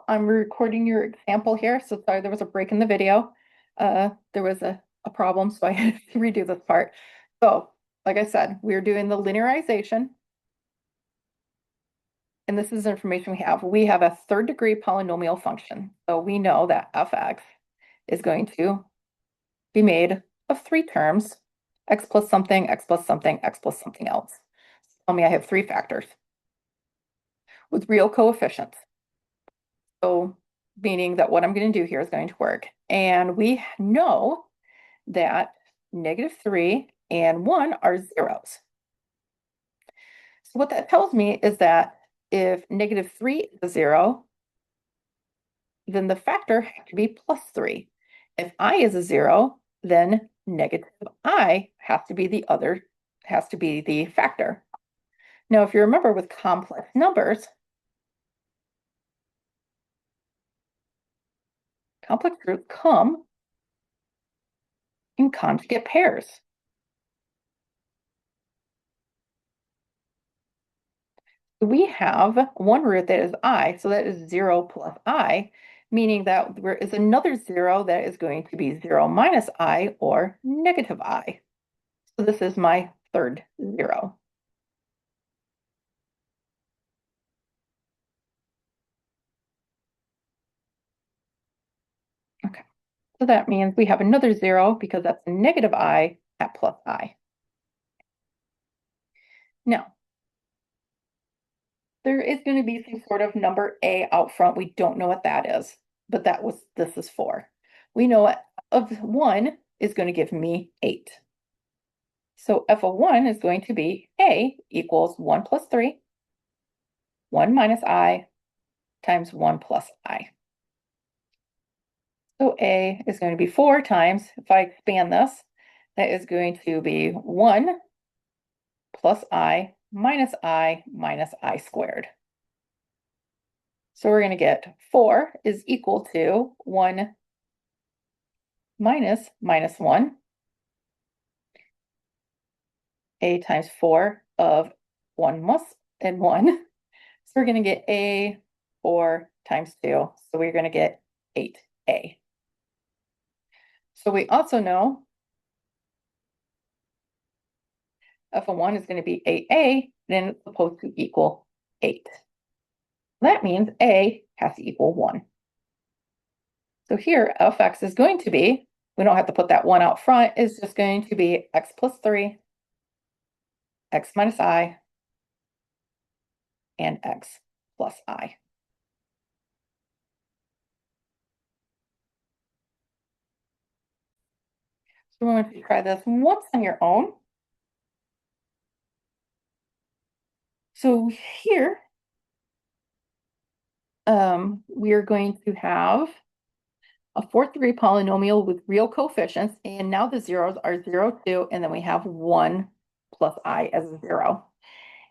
I'm recording your example here, so sorry there was a break in the video. There was a problem, so I had to redo this part. So, like I said, we're doing the linearization, and this is the information we have. We have a third degree polynomial function, so we know that fx is going to be made of three terms, x plus something, x plus something, x plus something else. Tell me I have three factors with real coefficients. So meaning that what I'm going to do here is going to work. And we know that -3 and 1 are zeros. So what that tells me is that if -3 is a zero, then the factor has to be +3. If I is a zero, then -I has to be the factor. Now, if you remember with complex numbers, complex roots come in conjugate pairs. We have one root that is I, so that is 0 plus I, meaning that there is another zero that is going to be 0 minus I or negative I. So this is my third zero. Okay, so that means we have another zero because that's negative I at plus I. Now, there is going to be some sort of number A out front. We don't know what that is, but this is for. We know of 1 is going to give me 8. So f of 1 is going to be A equals 1 plus 3, 1 minus I times 1 plus I. So A is going to be 4 times, if I expand this, that is going to be 1 plus I minus I squared. So we're going to get 4 is equal to 1 minus 1. A times 4 of 1 plus and 1. So we're going to get A 4 times 2. So we're going to get 8A. So we also know f of 1 is going to be 8A, then it's supposed to equal 8. That means A has to equal 1. So here, fx is going to be, we don't have to put that 1 out front, it's just going to be x plus 3, x minus I, and x plus I. So we're going to try this once on your own. So here, we are going to have a fourth degree polynomial with real coefficients, and now the zeros are 0, 2, and then we have 1 plus I as a 0.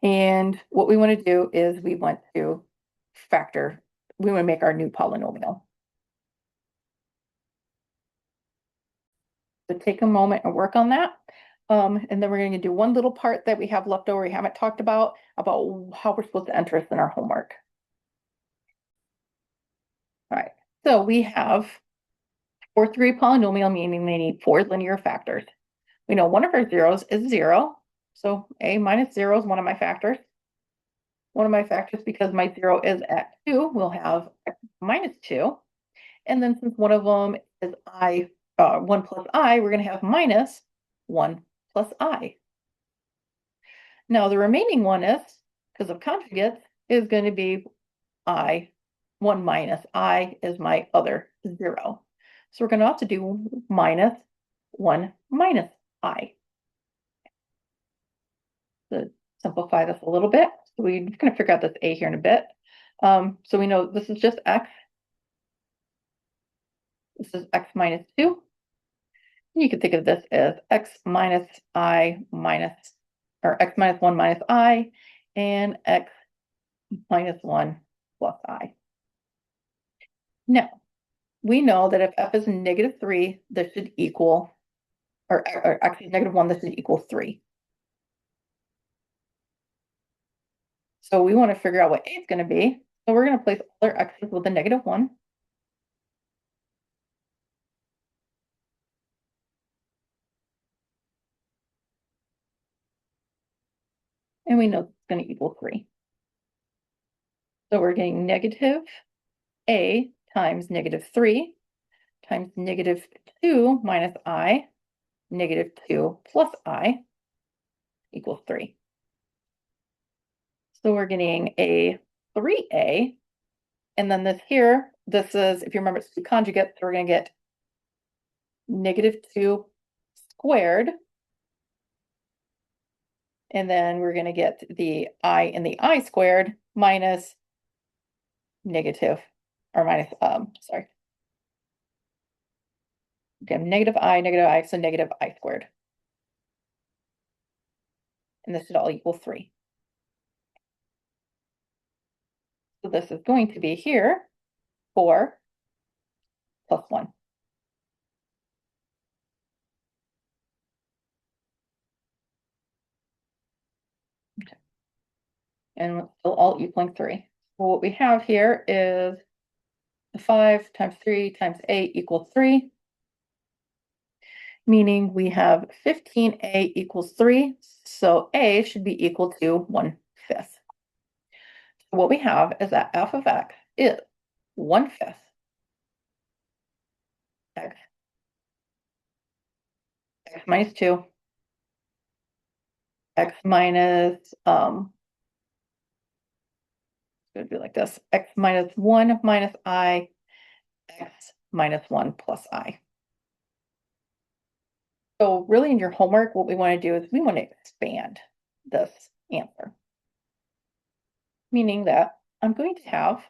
And what we want to do is we want to make our new polynomial. So take a moment and work on that. And then we're going to do one little part that we have left over we haven't talked about how we're supposed to enter this in our homework. All right, so we have fourth degree polynomial, meaning they need 4 linear factors. We know one of our zeros is 0, so A minus 0 is one of my factors. One of my factors, because my 0 is at 2, we'll have x minus 2. And then since one of them is 1 plus I, we're going to have minus 1 plus I. Now the remaining one is, because of conjugates, is going to be 1 minus I is my other 0. So we're going to have to do minus 1 minus I. To simplify this a little bit, so we're going to figure out this A here in a bit. So we know this is just x. This is x minus 2. You can think of this as x minus I minus, or x minus 1 minus I, and x minus 1 plus I. Now, we know that if f is -3, this should equal, or x is -1, this should equal 3. So we want to figure out what A is going to be. So we're going to place all our x's with a -1. And we know it's going to equal 3. So we're getting negative a times -3 times -2 minus I, -2 plus I equals 3. So we're getting a 3a. And then this here, this is, if you remember, it's 2 conjugates, so we're going to get -2 squared. And then we're going to get the I and the I squared minus negative, or minus, sorry. Okay, negative I, so negative I squared. And this should all equal 3. So this is going to be here 4 plus 1. Okay. And it's still all equaling 3. So what we have here is 5 times 3 times 8 equals 3, meaning we have 15a equals 3. So a should be equal to 1/5. What we have is that f of x is 1/5 x, x minus 2, x minus, it would be like this, x minus 1 minus I, x minus 1 plus I. So really in your homework, what we want to do is we want to expand this answer. Meaning that I'm going to have,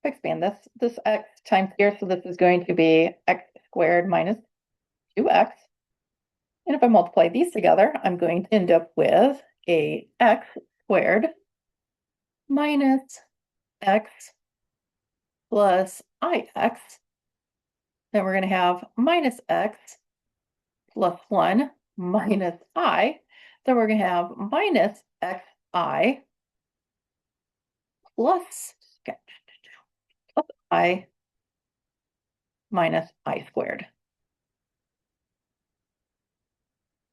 expand this x times here, so this is going to be x squared minus 2x. And if I multiply these together, I'm going to end up with a x squared minus x plus ix. Then we're going to have minus x plus 1 minus I. Then we're going to have minus xi plus I minus I squared.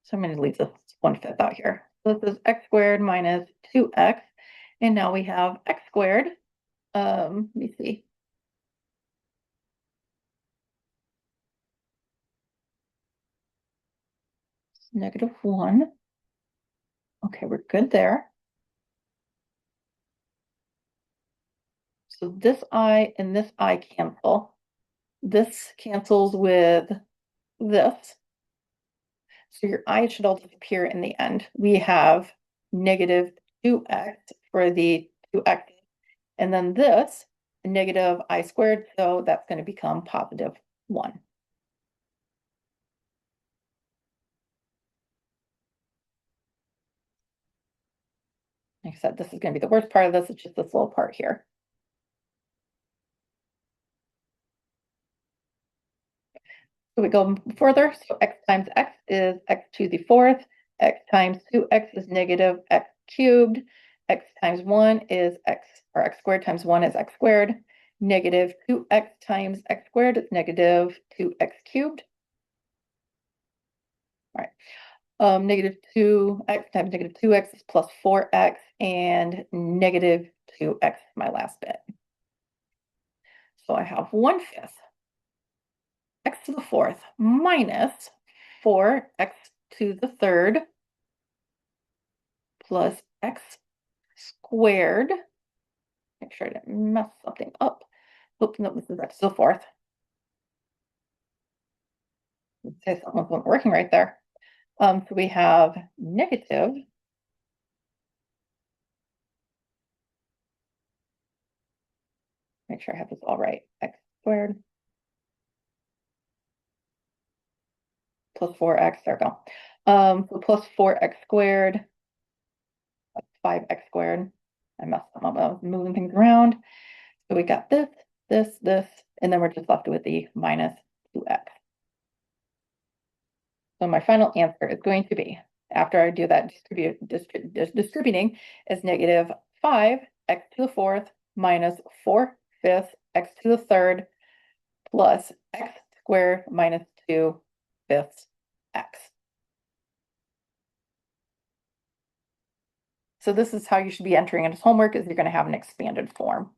So I'm going to leave this 1/5 out here. So this is x squared minus 2x. And now we have x squared. Let me see. -1. Okay, we're good there. So this I and this I cancel. This cancels with this. So your I should all disappear in the end. We have -2x for the 2x. And then this, negative I squared, so that's going to become positive 1. Like I said, this is going to be the worst part of this. It's just this little part here. So we go further. So x times x is x to the 4th. X times 2x is negative x cubed. X times 1 is x, or x squared times 1 is x squared. Negative 2x times x squared is negative 2x cubed. All right. Negative 2x times negative 2x is plus 4x, and negative 2x, my last bit. So I have 1/5 x to the 4th minus 4x to the 3rd plus x squared. Make sure I didn't mess something up. Oops, no, this is x to the 4th. Say something wasn't working right there. So we have negative, make sure I have this all right, x squared plus 4x, there we go. So plus 4x squared, that's 5x squared. I messed them up, I was moving things around. So we got this, and then we're just left with the minus 2x. So my final answer is going to be, after I do that distributing, is negative 5 x to the fourth minus 4/5 x to the third plus x squared minus 2/5 x. So this is how you should be entering it as homework, is you're going to have an expanded form.